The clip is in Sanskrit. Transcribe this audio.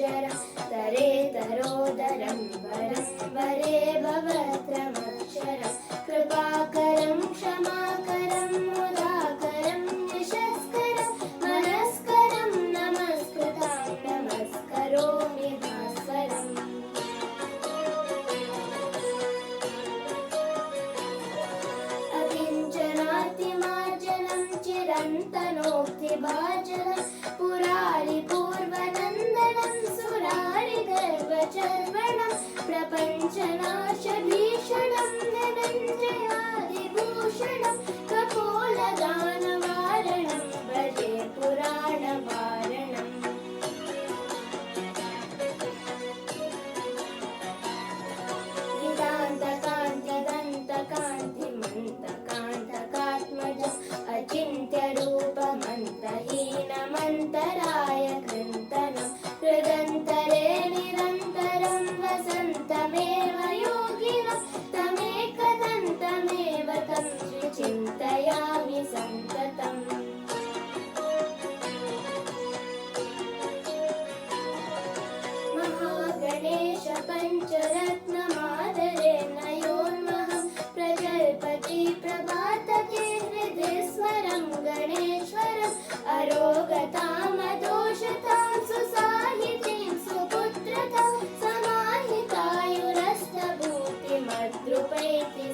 जरं तरेतरोदरं वरं वरे भवत्रमक्षरं कृपाकरं क्षमाकरं मुदाकरं यशस्करं मनस्करं नमस्कृतां नमस्करोमि भास्वरम् अकिञ्चनातिमार्जनं चिरन्तनोक्तिभाजनं पुरारिपूर्वनन्दनं सुरारिगर्वचर्वणं प्रपञ्चनाशभीषणं धनञ्जयादिभूषणं कपोलदानवारणं भजे पुराणवारणम् नितान्तकान्तिदन्तकान्तिमन्तकान्तकात्मजम् अचिन्त्यरूपमन्तहीनमन्तराय कृन्तनं हृदन्तरे निरन्तरं वसन्तमेव योगिनं तमेकदन्तमेव तं चिन्तयामि सन्ततम् महागणेश पञ्चरत्नमादरे नयोन्महं प्रजल्पति प्रभातके हृदि स्मरं गणेश्वरम् अरोगतामदोषतां सुसाहितीं सुपुत्रतां समाहितायुरस्तभूतिमद्रुपैति